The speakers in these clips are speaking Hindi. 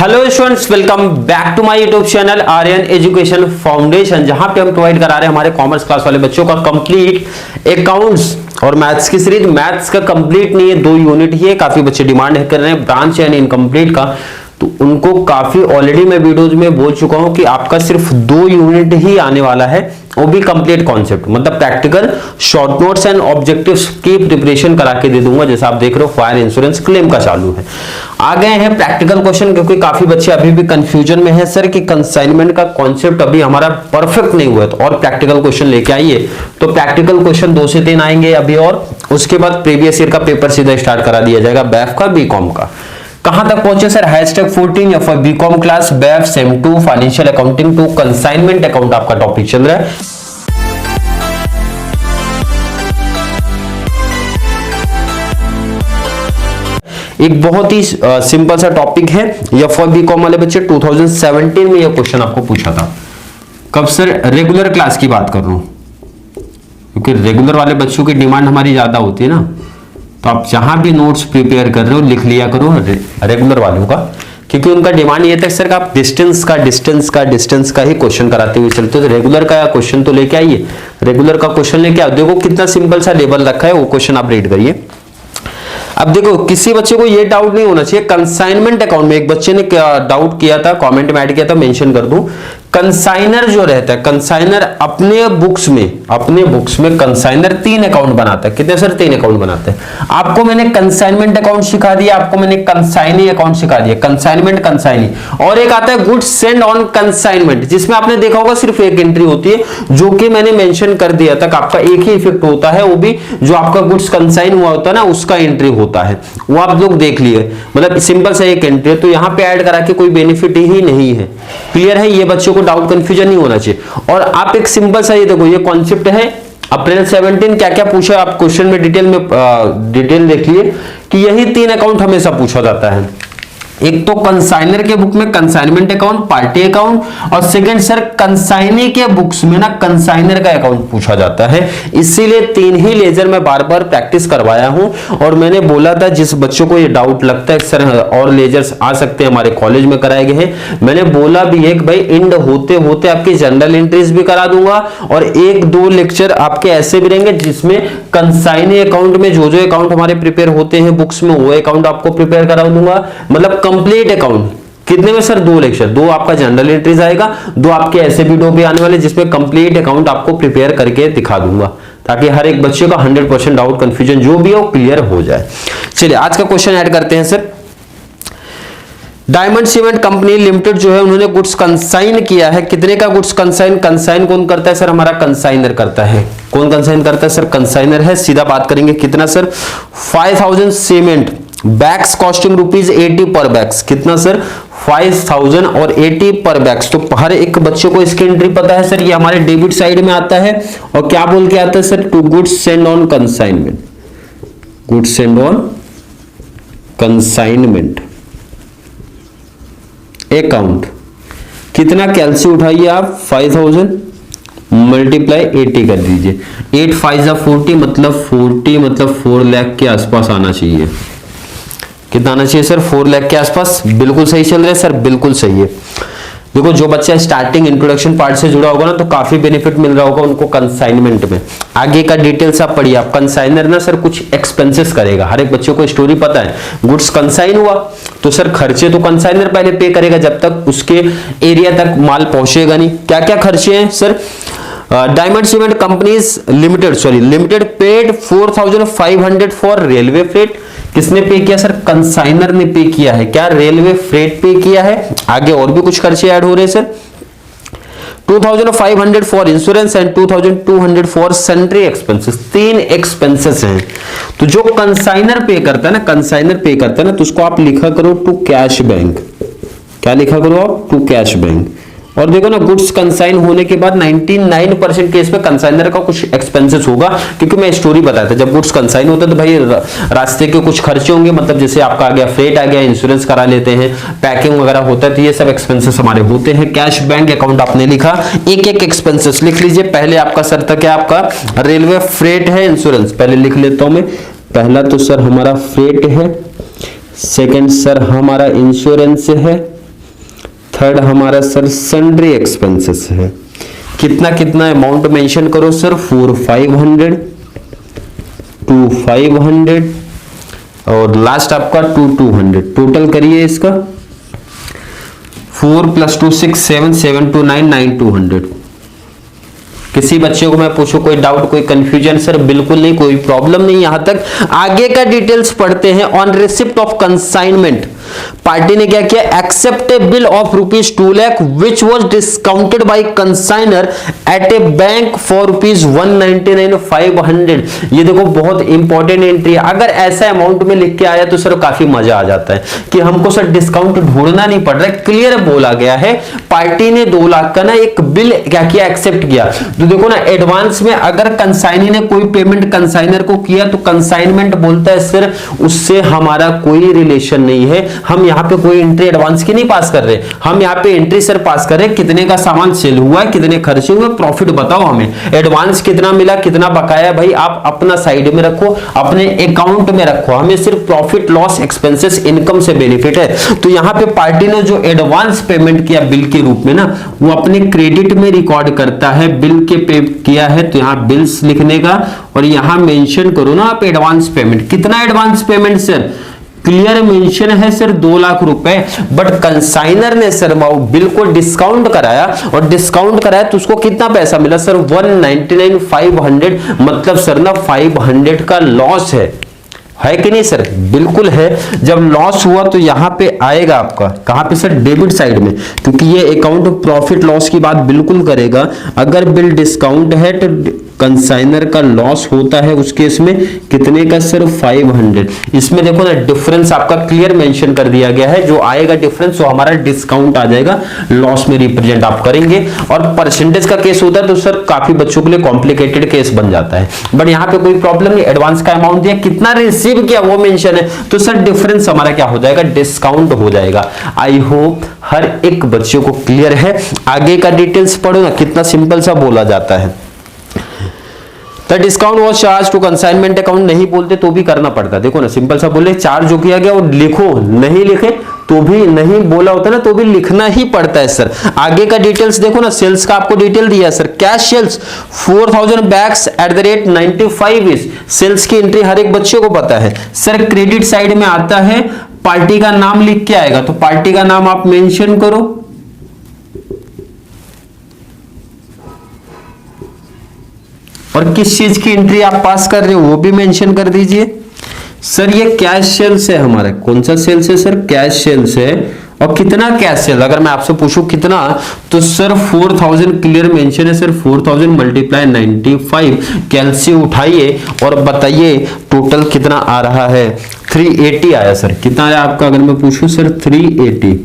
Hello students, welcome back to my YouTube channel Aryan education foundation, जहां पे हम प्रोवाइड करा रहे हैं हमारे कॉमर्स क्लास वाले बच्चों का कंप्लीट अकाउंट्स और मैथ्स की सीरीज। मैथ्स का कंप्लीट नहीं है, 2 यूनिट ही है। काफी बच्चे डिमांड कर रहे हैं ब्रांच एंड इनकम्प्लीट का, तो उनको काफी ऑलरेडी मैं वीडियोज में बोल चुका हूं कि आपका सिर्फ 2 यूनिट ही आने वाला है, वो भी कंप्लीट कॉन्सेप्ट, मतलब practical short notes and objectives की प्रिपरेशन करा के दे दूंगा। जैसा आप देख रहे हो फायर इंश्योरेंस क्लेम का चालू है। आ गए हैं प्रैक्टिकल क्वेश्चन, क्योंकि काफी बच्चे अभी भी कंफ्यूजन में है सर कि कंसाइनमेंट का कॉन्सेप्ट अभी हमारा परफेक्ट नहीं हुआ है, तो और प्रैक्टिकल क्वेश्चन लेके आइए। तो प्रैक्टिकल क्वेश्चन 2 से 3 आएंगे अभी, और उसके बाद प्रीवियस ईयर का पेपर सीधा स्टार्ट करा दिया जाएगा बैफ का, बीकॉम का। कहां तक पहुंचे सर? हैशटैग 14 या फॉर बीकॉम क्लास बैफ sem 2 financial accounting 2 consignment account आपका टॉपिक चल रहा है। एक बहुत ही सिंपल सा टॉपिक है, या फॉर बीकॉम वाले बच्चे 2017 में यह क्वेश्चन आपको पूछा था। कब सर? रेगुलर क्लास की बात कर रहा हूं, क्योंकि रेगुलर वाले बच्चों की डिमांड हमारी ज्यादा होती है ना, तो आप जहां भी नोट्स प्रिपेयर कर रहे हो लिख लिया करो रेगुलर वालों का, क्योंकि उनका डिमांड ये था सर का आप डिस्टेंस का ही क्वेश्चन कराते हुए चलते हो। तो रेगुलर का क्वेश्चन तो लेके आइए, रेगुलर का क्वेश्चन लेके आओ। देखो कितना सिंपल सा लेवल रखा है, वो क्वेश्चन आप रीड करिए। अब देखो, किसी बच्चे को ये डाउट नहीं होना चाहिए। कंसाइनमेंट अकाउंट में एक बच्चे ने डाउट किया था, कमेंट में ऐड किया था, मेंशन कर दूं। कंसाइनर जो रहता है, कंसाइनर अपने बुक्स में कंसाइनर 3 अकाउंट बनाता है। कितने सर? 3 अकाउंट बनाते हैं। आपको मैंने कंसाइनमेंट अकाउंट सिखा दिया, आपको मैंने कंसाइनी अकाउंट सिखा दिया, कंसाइनमेंट कंसाइनी। और एक आता है गुड्स सेंड ऑन कंसाइनमेंट, जिसमें आपने देखा होगा सिर्फ एक एंट्री होती है, जो कि मैंने मेंशन कर दिया था। आपका एक ही इफेक्ट होता है, वो भी जो आपका गुड्स कंसाइन हुआ होता है ना, उसका एंट्री होता है, वो आप लोग देख लिए। मतलब सिंपल सा एक एंट्री है, तो यहां पे ऐड करा के कोई बेनिफिट ही नहीं है। क्लियर है? ये बच्चों को डाउट कंफ्यूजन नहीं होना चाहिए। और आप एक सिंपल सा ये देखो, ये कॉन्सेप्ट है अप्रैल 17 क्या क्या पूछा आप क्वेश्चन में डिटेल देख लिए कि यही 3 अकाउंट हमेशा पूछा जाता है। एक तो कंसाइनर के बुक में कंसाइनमेंट अकाउंट, पार्टी अकाउंट, और सेकंड सर कंसाइनी के बुक्स में ना कंसाइनर का अकाउंट पूछा जाता है। इसीलिए 3 ही लेजर में बार बार प्रैक्टिस करवाया हूं। और मैंने बोला था जिस बच्चों को ये डाउट लगता है सर और लेजर्स आ सकते हैं, हमारे कॉलेज में कराए गए हैं, मैंने बोला भी है कि भाई इंड होते होते आपकी जनरल एंट्रीज भी करा दूंगा, और 1-2 लेक्चर आपके ऐसे भी रहेंगे जिसमें कंसाइनी अकाउंट में जो जो अकाउंट हमारे प्रिपेयर होते हैं बुक्स में, वो अकाउंट आपको प्रिपेयर करा दूंगा। मतलब कंप्लीट अकाउंट कितने में सर? 2 लेक्चर, 2 आपका जनरल एंट्रीज आएगा, 2 आपके ऐसे वीडियो भी आने वाले जिसमें कंप्लीट अकाउंट आपको प्रिपेयर करके दिखा दूंगा, ताकि हर एक बच्चे का 100% डाउट कंफ्यूजन जो भी हो क्लियर हो जाए। चलिए आज का क्वेश्चन ऐड करते हैं sir. Diamond cement company limited जो है, उन्होंने गुड्स कंसाइन किया है। कितने का गुड्स कंसाइन? कंसाइन कौन करता है सर? हमारा कंसाइनर करता है। कौन कंसाइन करता है सर? कंसाइनर है। सीधा बात करेंगे, कितना सर? 5000 सीमेंट बैग्स कॉस्टिंग ₹80 पर बैग्स। कितना सर? 5000 और 80 पर बैग्स। तो हर एक बच्चे को इसकी एंट्री पता है सर, ये हमारे डेबिट साइड में आता है। और क्या बोल के आता है sir? To goods send on consignment, goods send on consignment account. कितना? कैलसी उठाइए आप, 5000 मल्टीप्लाई 80 कर दीजिए। 8 5 40 मतलब 4 लाख के आसपास आना चाहिए। कितना आना चाहिए सर? 4 लाख के आसपास। बिल्कुल सही चल रहा है सर, बिल्कुल सही है। देखो जो बच्चा स्टार्टिंग इंट्रोडक्शन पार्ट से जुड़ा होगा ना, तो काफी बेनिफिट मिल रहा होगा उनको कंसाइनमेंट में। आगे का डिटेल्स आप पढ़िए। आप कंसाइनर ना सर कुछ एक्सपेंसेस करेगा, हर एक बच्चे को स्टोरी पता है। गुड्स कंसाइन हुआ तो सर खर्चे तो कंसाइनर पहले पे करेगा, जब तक उसके एरिया तक माल पहुंचेगा नहीं। क्या क्या खर्चे हैं sir? Diamond cement companies limited paid 4500 for railway freight. किसने पे किया सर? कंसाइनर ने पे किया है। क्या? रेलवे फ्रेट पे किया है। आगे और भी कुछ खर्चे ऐड हो रहे हैं sir. 2500 for insurance and 2200 for sanitary expenses. 3 expenses हैं। तो जो कंसाइनर पे करता है ना, तो उसको आप लिखा करो टू कैश बैंक। क्या लिखा करो आप? To cash bank. और देखो ना, गुड्स कंसाइन होने के बाद 99% केस में कंसाइनर का कुछ एक्सपेंसेस होगा, क्योंकि मैं स्टोरी बताया था जब गुड्स कंसाइन होता है तो भाई रास्ते के कुछ खर्चे होंगे, मतलब जैसे आपका आ गया फ्रेट आ गया, इंश्योरेंस करा लेते हैं, पैकिंग वगैरह होता है, तो ये सब एक्सपेंसेस हमारे होते हैं। कैश बैंक अकाउंट आपने लिखा, एक एक एक्सपेंसेस लिख लीजिए। पहले आपका सर था क्या? आपका रेलवे फ्रेट है, इंश्योरेंस। पहले लिख लेता हूं मैं। पहला तो सर हमारा फ्रेट है, सेकंड सर हमारा इंश्योरेंस है, थर्ड हमारा सर सन्ड्री एक्सपेंसेस है, कितना कितना अमाउंट मेंशन करो सर, 4,500, 2,500 और लास्ट आपका 2,200। टोटल करिए इसका, 4 + 2 6 7 7 2 9 9 200। किसी बच्चे को मैं पूछूं कोई डाउट, कोई कंफ्यूजन? सर बिल्कुल नहीं, कोई प्रॉब्लम नहीं। यहां तक आगे का डिटेल्स पढ़ते हैं। On receipt of consignment party ने क्या किया, accept a bill of ₹2 lakh which was discounted by consigner at a bank for ₹199,500। ये देखो बहुत इंपॉर्टेंट एंट्री है। अगर ऐसा अमाउंट में लिख के आया तो सर काफी मजा आ जाता है कि हमको सर डिस्काउंट ढूंढना नहीं पड़ रहा है, क्लियर बोला गया है। पार्टी ने 2 लाख का ना एक बिल क्या किया, एक्सेप्ट किया। तो देखो ना, एडवांस में अगर कंसाइनी ने कोई पेमेंट कंसाइनर को किया तो कंसाइनमेंट बोलता है सर उससे हमारा कोई रिलेशन नहीं है, हम यहाँ पे कोई एंट्री एडवांस की नहीं पास कर रहे, हम यहाँ पे एंट्री सर पास कर रहे हैं कितने का सामान सेल हुआ है, कितने खर्चे हुए, प्रॉफिट बताओ हमें, एडवांस कितना मिला, कितना बकाया, भाई आप अपना साइड में रखो, अपने अकाउंट में रखो, हमें सिर्फ प्रॉफिट लॉस एक्सपेंसेस इनकम से बेनिफिट है। तो यहाँ पे पार्टी ने जो एडवांस पेमेंट किया बिल के रूप में ना, वो अपने क्रेडिट में रिकॉर्ड करता है, बिल के पे किया है तो यहाँ बिल्स लिखने का और यहाँ मेंशन करो ना आप एडवांस पेमेंट। कितना advance payment sir, clear mention है सर 2 लाख रुपए। बट कंसाइनर ने सर बिल को डिस्काउंट कराया और डिस्काउंट कराया तो उसको कितना पैसा मिला सर, 199,500। मतलब सर ना 500 का लॉस है कि नहीं सर? बिल्कुल है। जब लॉस हुआ तो यहां पे आएगा आपका कहां पे सर, डेबिट साइड में, क्योंकि ये अकाउंट प्रॉफिट लॉस की बात बिल्कुल करेगा। अगर बिल डिस्काउंट है तो कंसाइनर का लॉस होता है उस केस में कितने का सर, 500। इसमें देखो ना डिफरेंस आपका क्लियर मेंशन कर दिया गया है, जो आएगा डिफरेंस वो हमारा डिस्काउंट आ जाएगा, लॉस में रिप्रेजेंट आप करेंगे। और परसेंटेज का केस होता है तो सर काफी बच्चों के लिए कॉम्प्लिकेटेड केस बन जाता है, बट यहाँ पे कोई प्रॉब्लम नहीं। एडवांस का अमाउंट दिया, कितना रिसीव किया वो मेंशन है, तो सर डिफरेंस हमारा क्या हो जाएगा, डिस्काउंट हो जाएगा। आई होप हर एक बच्चे को क्लियर है। आगे का डिटेल्स पढ़ो ना, कितना सिंपल सा बोला जाता है। The discount was charge to consignment account, नहीं बोलते तो भी करना पड़ता है। देखो ना सिंपल सा बोले, चार्ज जो किया गया वो लिखो, नहीं लिखे तो भी, नहीं बोला होता ना तो भी लिखना ही पड़ता है सर। आगे का डिटेल्स देखो ना, सेल्स का आपको डिटेल दिया है sir, cash sales 4,000 bags at the rate 95 is, sales की एंट्री हर एक बच्चे को पता है सर। क्रेडिट साइड में आता है, पार्टी का नाम लिख के आएगा, तो पार्टी का नाम आप मेंशन करो, और किस चीज की एंट्री आप पास कर रहे हो वो भी मेंशन कर दीजिए। सर ये कैश सेल्स है हमारा, कौन सा सेल्स है सर, कैश सेल्स है। और कितना कैश सेल, अगर मैं आपसे पूछूं कितना, तो सर 4,000 क्लियर मेंशन है सर, 4,000 × 95 कैलसी उठाइए और बताइए टोटल कितना आ रहा है। 380 आया सर, कितना आया आपका अगर मैं पूछूं सर, 380।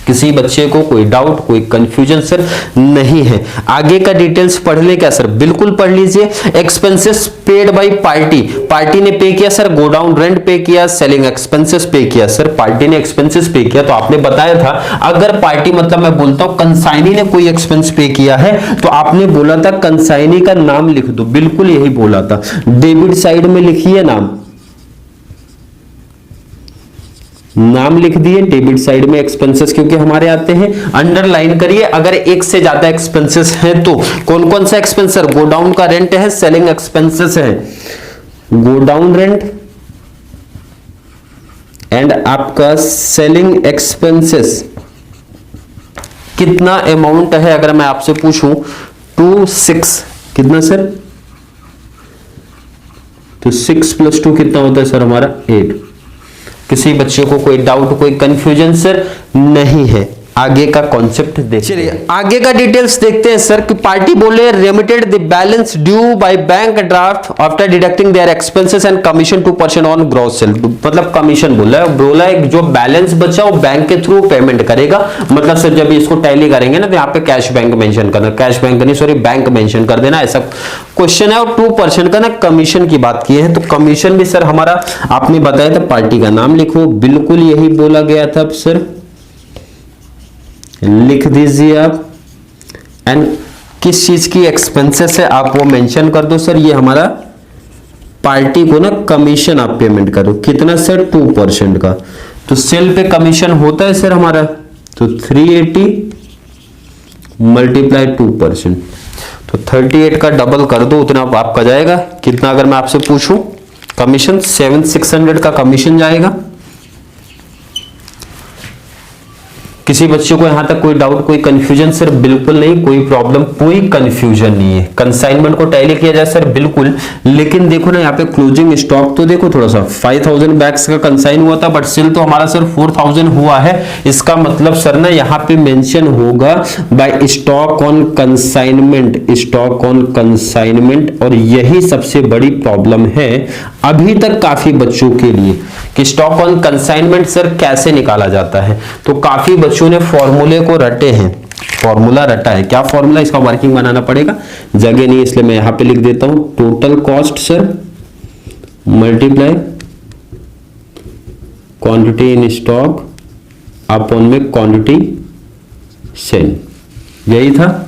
किसी बच्चे को कोई डाउट, कोई कंफ्यूजन सर नहीं है? आगे का डिटेल्स पढ़ ले क्या सर, बिल्कुल पढ़ लीजिए। Expenses paid by party, party ने पे किया सर, गोडाउन रेंट पे किया, सेलिंग एक्सपेंसेस पे किया सर, पार्टी ने एक्सपेंसेस पे किया। तो आपने बताया था अगर पार्टी मतलब मैं बोलता हूं कंसाइनी ने कोई एक्सपेंस पे किया है तो आपने बोला था कंसाइनी का नाम लिख दो, बिल्कुल यही बोला था। डेबिट साइड में लिखिए नाम लिख दिए, डेबिट साइड में एक्सपेंसेस क्योंकि हमारे आते हैं, अंडरलाइन करिए। अगर एक से ज्यादा एक्सपेंसेस हैं तो कौन कौन सा एक्सपेंस सर, गोडाउन का रेंट है, सेलिंग एक्सपेंसेस है, गोडाउन रेंट एंड आपका सेलिंग एक्सपेंसेस कितना अमाउंट है अगर मैं आपसे पूछूं, 26 कितना सर, तो 6 + 2 कितना होता है सर हमारा, 8। किसी बच्चे को कोई डाउट, कोई कंफ्यूजन सर नहीं है? आगे का कॉन्सेप्ट देखिए। चलिए आगे का डिटेल्स देखते हैं सर कि पार्टी बोले remitted the balance due by bank draft after deducting their expenses and commission 2% on gross sale. मतलब कमीशन बोला है जो बैलेंस बचा वो बैंक के थ्रू पेमेंट करेगा। मतलब सर जब इसको टैली करेंगे ना तो यहाँ पे कैश बैंक मेंशन करना, कैश बैंक नहीं सॉरी बैंक मेंशन कर देना, ऐसा क्वेश्चन है। और 2% का ना कमीशन की बात की है, तो कमीशन भी सर हमारा आपने बताया था, पार्टी का नाम लिखो, बिल्कुल यही बोला गया था सर, लिख दीजिए आप। एंड किस चीज की एक्सपेंसेस है आप वो मेंशन कर दो सर। ये हमारा पार्टी को ना कमीशन आप पेमेंट करो, कितना सर, 2% का। तो सेल पे कमीशन होता है सर हमारा, तो 380 मल्टीप्लाई 2%, तो 38 का डबल कर दो, उतना आपका जाएगा कितना। अगर मैं आपसे पूछूं कमीशन 7600 का कमीशन जाएगा। किसी बच्चे को यहां तक कोई डाउट, कोई कंफ्यूजन? सर बिल्कुल नहीं, कोई प्रॉब्लम, कोई कंफ्यूजन नहीं है। कंसाइनमेंट को टैली किया जाए सर बिल्कुल, लेकिन देखो ना यहाँ पे क्लोजिंग स्टॉक तो देखो थोड़ा सा 5000 बैग्स का कंसाइन हुआ था, बट स्टिल तो हमारा सर 4000 हुआ है। इसका मतलब सर ना यहाँ पे मेंशन होगा by stock on consignment, stock on consignment. और यही सबसे बड़ी प्रॉब्लम है अभी तक काफी बच्चों के लिए कि स्टॉक ऑन कंसाइनमेंट सर कैसे निकाला जाता है। तो काफी बच्चों ने फॉर्मूले को रटे हैं, फॉर्मूला रटा है। क्या फॉर्मूला? इसका वर्किंग बनाना पड़ेगा, जगह नहीं इसलिए मैं यहां पे लिख देता हूं। Total cost sir multiply quantity in stock upon में क्वांटिटी सेल, यही था।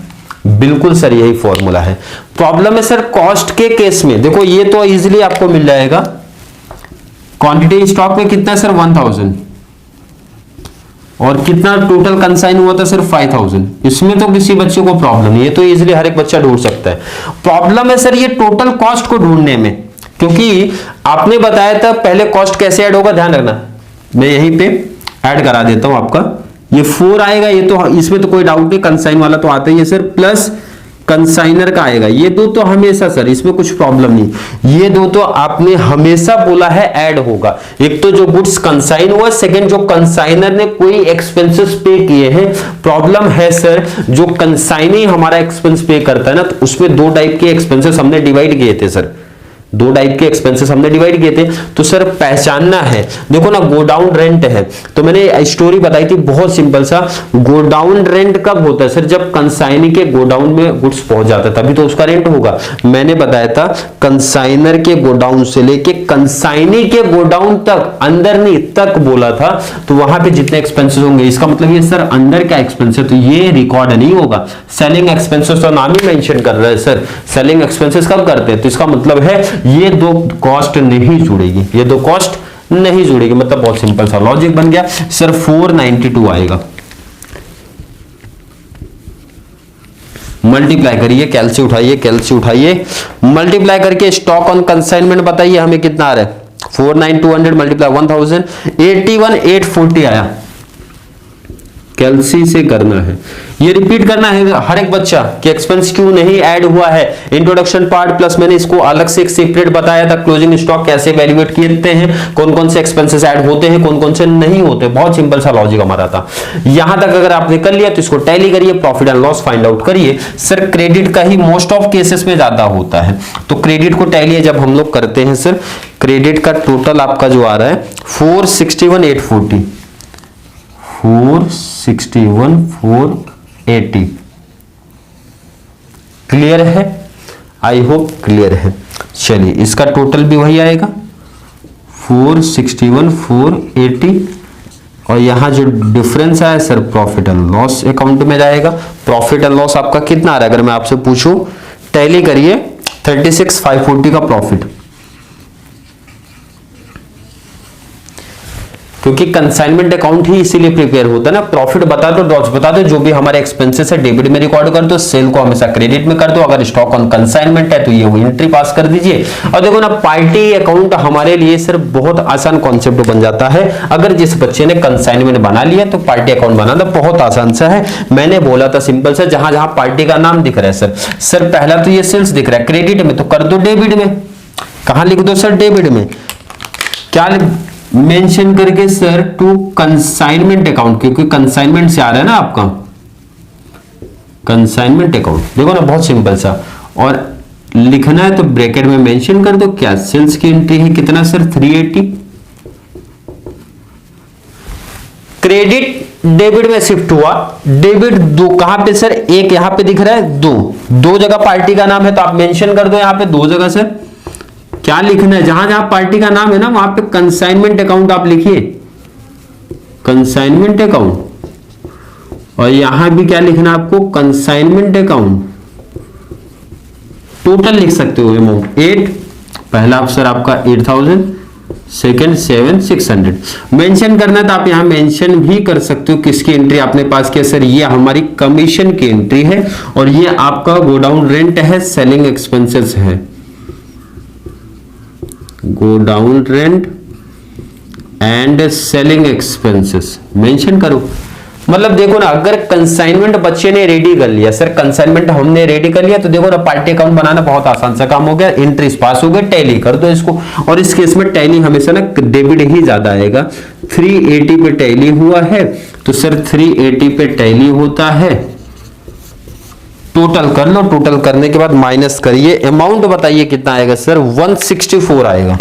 बिल्कुल सर यही फॉर्मूला है। प्रॉब्लम है सर कॉस्ट के केस में, देखो ये तो इजीली आपको मिल जाएगा। क्वांटिटी स्टॉक में कितना है सर 1000, और कितना टोटल कंसाइन हुआ था सर 5000। इसमें तो किसी बच्चे को प्रॉब्लम नहीं है, तो इजीली हर एक बच्चा ढूंढ सकता है। प्रॉब्लम है सर ये टोटल कॉस्ट को ढूंढने में, क्योंकि आपने बताया था पहले कॉस्ट कैसे ऐड होगा, ध्यान रखना। मैं यहीं पे ऐड करा देता हूं आपका, ये 4 आएगा, ये तो इसमें तो कोई डाउट नहीं, कंसाइन वाला तो आता ही है सर, प्लस कंसाइनर का आएगा। ये दो तो हमेशा सर, इसमें कुछ प्रॉब्लम नहीं, ये दो तो आपने हमेशा बोला है ऐड होगा। एक तो जो गुड्स कंसाइन हुआ, सेकंड जो कंसाइनर ने कोई एक्सपेंसेस पे किए हैं। प्रॉब्लम है सर जो कंसाइनी हमारा एक्सपेंस पे करता है ना, तो उसमें 2 टाइप के एक्सपेंसेस हमने डिवाइड किए थे सर, 2 टाइप के एक्सपेंसेस हमने डिवाइड किए थे। तो सर पहचानना है, देखो ना गोडाउन रेंट है, तो मैंने स्टोरी बताई थी बहुत सिंपल सा। गोडाउन रेंट कब होता है सर? जब कंसाइनी के गोडाउन में गुड्स पहुंच जाता है तभी तो उसका रेंट होगा। मैंने बताया था कंसाइनर के गोडाउन से लेके कंसाइनी के गोडाउन तक, अंदर नहीं तक बोला था, तो वहां पे जितने एक्सपेंसेस होंगे, इसका मतलब ये सर अंदर क्या एक्सपेंस है, तो ये रिकॉर्ड नहीं होगा। सेलिंग एक्सपेंसेस तो नाम ही मेंशन कर रहा है सर, सेलिंग एक्सपेंसेस कब करते हैं, तो इसका मतलब है ये 2 कॉस्ट नहीं जुड़ेगी, ये 2 कॉस्ट नहीं जुड़ेगी। मतलब बहुत सिंपल सा लॉजिक बन गया सर। 492 आएगा, मल्टीप्लाई करिए, कैलसी उठाइए, कैलसी उठाइए, मल्टीप्लाई करके स्टॉक ऑन कंसाइनमेंट बताइए हमें कितना आ रहा है। 49200 मल्टीप्लाई 1000, 81840 आया। कैलसी से करना है, ये रिपीट करना है हर एक बच्चा कि एक्सपेंस क्यों नहीं ऐड हुआ है। इंट्रोडक्शन पार्ट प्लस मैंने इसको अलग से एक सेपरेट बताया था, क्लोजिंग स्टॉक कैसे वैल्यूएट करते हैं, कौन कौन से एक्सपेंसेस ऐड होते हैं, कौन कौन से नहीं होते। बहुत सिंपल सा लॉजिक हमारा था। यहां तक अगर आपने कर लिया तो इसको टैली करिए, profit and loss find out करिए। सर क्रेडिट का ही मोस्ट ऑफ केसेस में ज्यादा होता है, तो क्रेडिट को टैली जब हम लोग करते हैं सर, क्रेडिट का टोटल आपका जो आ रहा है 461,840, 461,480। क्लियर है? आई होप क्लियर है। चलिए इसका टोटल भी वही आएगा 461,480, और यहां जो डिफरेंस आया sir profit and loss account में जाएगा। प्रॉफिट एंड लॉस आपका कितना आ रहा है अगर मैं आपसे पूछूं, टैली करिए, 36,540 का प्रॉफिट, क्योंकि कंसाइनमेंट अकाउंट ही इसीलिए प्रिपेयर होता है ना। प्रॉफिट बता दो, लॉस बता दो, जो भी हमारे एक्सपेंसेस है डेबिट में रिकॉर्ड कर दो, सेल को हमेशा क्रेडिट में कर दो। अगर स्टॉक ऑन कंसाइनमेंट है तो ये वो एंट्री पास कर दीजिए। और देखो ना पार्टी अकाउंट हमारे लिए सर बहुत आसान कॉन्सेप्ट बन जाता है। अगर जिस बच्चे ने कंसाइनमेंट बना लिया तो पार्टी अकाउंट बनाना बहुत आसान सा है। मैंने बोला था सिंपल सा, जहां जहां पार्टी का नाम दिख रहा है सर पहला तो ये सेल्स दिख रहा है क्रेडिट में, तो कर दो डेबिट में। कहां लिख दो सर? डेबिट में। क्या मेंशन करके सर टू कंसाइनमेंट अकाउंट, क्योंकि कंसाइनमेंट से आ रहा है ना आपका कंसाइनमेंट अकाउंट। देखो ना बहुत सिंपल सा, और लिखना है तो ब्रैकेट में मेंशन कर दो क्या सेल्स की एंट्री है कितना सर 380। क्रेडिट डेबिट में शिफ्ट हुआ, डेबिट 2 कहां पे सर? एक यहां पे दिख रहा है 2 जगह पार्टी का नाम है तो आप मेंशन कर दो यहां पे 2 जगह सर। क्या लिखना है? जहां जहां पार्टी का नाम है ना वहां पे कंसाइनमेंट अकाउंट आप लिखिए, कंसाइनमेंट अकाउंट। और यहां भी क्या लिखना आपको? Consignment account. टोटल लिख सकते हो अमाउंट 8, पहला अफसर आपका 8000, सेकंड 7,600 मेंशन करना, तो आप यहां मेंशन भी कर सकते हो किसकी एंट्री आपने पास किया सर, ये हमारी कमीशन की एंट्री है और ये आपका गोडाउन रेंट है, सेलिंग एक्सपेंसेस है, godown rent and selling expenses mention करो। मतलब देखो ना, अगर कंसाइनमेंट बच्चे ने रेडी कर लिया, सर कंसाइनमेंट हमने रेडी कर लिया, तो देखो ना पार्टी अकाउंट बनाना बहुत आसान सा काम हो गया, एंट्रीज पास हो गए, टैली कर दो इसको। और इस केस में टैली हमेशा ना डेबिट ही ज्यादा आएगा। 380 पे टैली हुआ है, तो सर 380 पे टैली होता है, टोटल कर लो, टोटल करने के बाद माइनस करिए, अमाउंट बताइए कितना आएगा सर, 164 आएगा।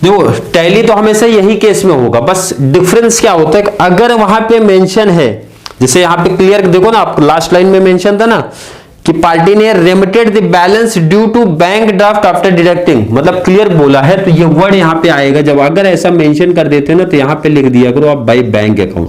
देखो टैली तो हमेशा यही केस में होगा, बस डिफरेंस क्या होता है, अगर वहां पे मेंशन है, जैसे यहां पे क्लियर देखो ना, आप लास्ट लाइन में मेंशन था ना कि पार्टी ने remitted the balance due to bank draft after deducting, मतलब क्लियर बोला है, तो ये वर्ड यहां पे आएगा। जब अगर ऐसा मेंशन कर देते हैं ना, तो यहां पे लिख दिया करो आप बाय बैंक अकाउंट।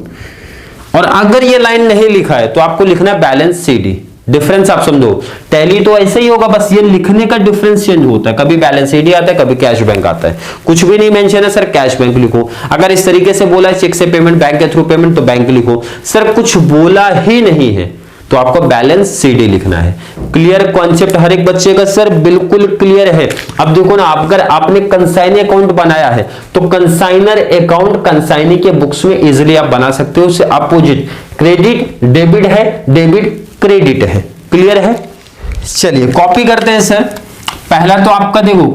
और अगर ये लाइन नहीं लिखा है तो आपको लिखना है बैलेंस सीडी। डिफरेंस आप समझो, टैली तो ऐसे ही होगा, बस ये लिखने का डिफरेंस चेंज होता है, कभी बैलेंस सीडी आता है, कभी कैश बैंक आता है। कुछ भी नहीं मेंशन है सर, कैश बैंक लिखो। अगर इस तरीके से बोला है चेक से पेमेंट, बैंक के थ्रू पेमेंट, तो बैंक लिखो। सर कुछ बोला ही नहीं है तो आपको बैलेंस सीडी लिखना है। क्लियर कॉन्सेप्ट हर एक बच्चे का सर, बिल्कुल क्लियर है। अब देखो ना, अगर आपने कंसाइनी अकाउंट बनाया है तो कंसाइनर अकाउंट कंसाइनी के बुक्स में इजीली आप बना सकते हो। उससे अपोजिट क्रेडिट डेबिट है, डेबिट क्रेडिट है। क्लियर है? चलिए कॉपी करते हैं सर। पहला तो आपका देखो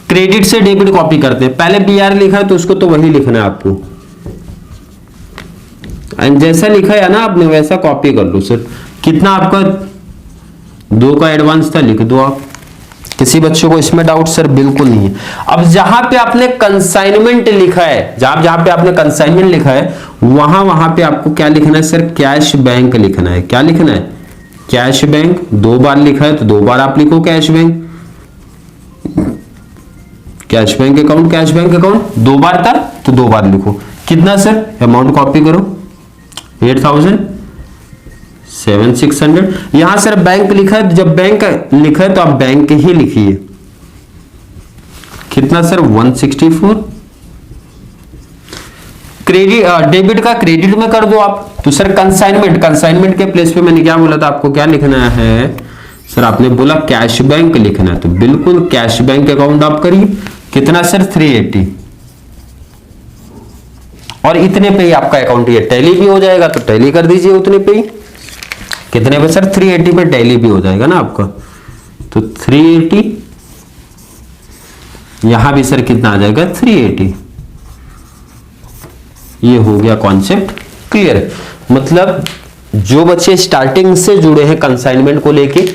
क्रेडिट से डेबिट कॉपी करते हैं, पहले बीआर लिखा है तो उसको तो वही लिखना है आपको, जैसा लिखा है ना आपने वैसा कॉपी कर लो सर। कितना आपका 2 का एडवांस था, लिख दो आप। किसी बच्चों को इसमें डाउट सर? बिल्कुल नहीं है। अब जहां पे आपने कंसाइनमेंट लिखा है, जहां पे आपने कंसाइनमेंट लिखा है, वहां पे आपको क्या लिखना है सर? कैश बैंक लिखना है। क्या लिखना है? Cash bank. 2 बार लिखा है तो 2 बार आप लिखो cash bank. Cash bank account, cash bank account. 2 बार था तो 2 बार लिखो। कितना सर? अमाउंट कॉपी करो, 8,7,600। यहां सर बैंक लिखा है, जब बैंक लिखा है तो आप बैंक ही लिखिए। कितना सर? 164। क्रेडिट डेबिट का क्रेडिट में कर दो आप। तो सर कंसाइनमेंट, कंसाइनमेंट के प्लेस पे मैंने क्या बोला था आपको? क्या लिखना है सर? आपने बोला कैश बैंक लिखना है, तो बिल्कुल कैश बैंक अकाउंट आप करिए। कितना सर? 380। और इतने पे ही आपका अकाउंट ये टैली भी हो जाएगा, तो टैली कर दीजिए उतने पे ही। कितने पे सर? 380 पे टैली भी हो जाएगा ना आपका, तो 380। यहां भी सर कितना आ जाएगा? 380। ये हो गया कॉन्सेप्ट क्लियर है। मतलब जो बच्चे स्टार्टिंग से जुड़े हैं कंसाइनमेंट को लेके,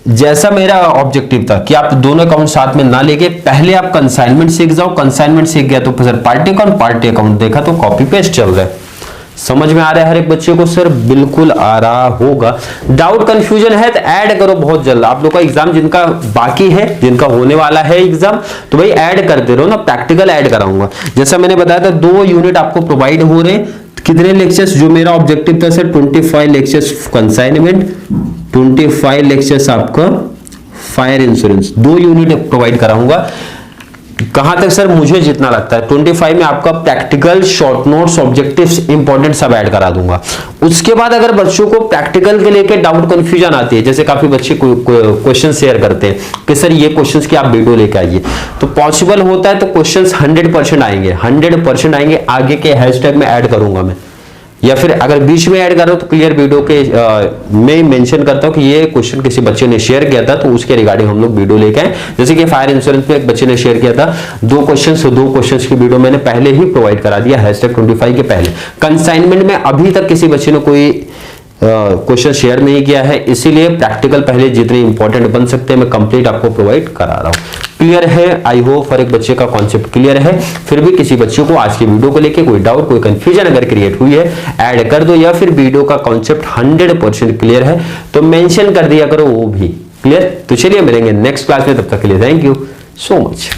जैसा मेरा ऑब्जेक्टिव था कि आप दोनों अकाउंट साथ में ना लेके पहले आप कंसाइनमेंट सीख जाओ। कंसाइनमेंट सीख गया तो सर पार्टी अकाउंट देखा तो कॉपी पेस्ट चल रहा है। समझ में आ रहा है हर एक बच्चे को सर? बिल्कुल आ रहा होगा। डाउट कंफ्यूजन है तो ऐड करो बहुत जल्द। आप लोग का एग्जाम जिनका बाकी है, जिनका होने वाला है एग्जाम, तो भाई ऐड करते रहो ना, प्रैक्टिकल ऐड कराऊंगा। जैसा मैंने बताया था 2 यूनिट आपको प्रोवाइड हो रहे हैं। कितने लेक्चर्स? जो मेरा ऑब्जेक्टिव था सर 25 लेक्चर्स कंसाइनमेंट, 25 लेक्चर्स आपका फायर इंश्योरेंस, 2 यूनिट प्रोवाइड कराऊंगा। कहां तक सर? मुझे जितना लगता है 25 में आपका practical, short notes, objectives important सब ऐड करा दूंगा। उसके बाद अगर बच्चों को प्रैक्टिकल के लेके डाउट कंफ्यूजन आती है, जैसे काफी बच्चे क्वेश्चन शेयर करते हैं कि सर ये क्वेश्चंस की आप वीडियो लेके आइए, तो पॉसिबल होता है तो क्वेश्चंस 100% आएंगे, 100% आएंगे। आगे के हैशटैग में ऐड करूंगा मैं, या फिर अगर बीच में ऐड कर रहा हूं तो क्लियर वीडियो के में मेंशन करता हूं कि ये क्वेश्चन किसी बच्चे ने शेयर किया था, तो उसके रिगार्डिंग हम लोग वीडियो लेके आए। जैसे कि फायर इंश्योरेंस में एक बच्चे ने शेयर किया था 2 क्वेश्चंस की वीडियो मैंने पहले ही प्रोवाइड करा दिया #25 के पहले। कंसाइनमेंट में अभी तक किसी बच्चे ने कोई क्वेश्चन शेयर नहीं किया है, इसीलिए प्रैक्टिकल पहले जितने इंपॉर्टेंट बन सकते हैं मैं कंप्लीट आपको प्रोवाइड करा रहा हूं। क्लियर है? आई होप हर एक बच्चे का कॉन्सेप्ट क्लियर है। फिर भी किसी बच्चे को आज की वीडियो को लेके कोई डाउट, कोई कंफ्यूजन अगर क्रिएट हुई है, ऐड कर दो, या फिर वीडियो का कॉन्सेप्ट 100% क्लियर है तो मेंशन कर दिया करो, वो भी क्लियर। तो चलिए मिलेंगे नेक्स्ट क्लास में, तब तक के लिए थैंक यू सो मच।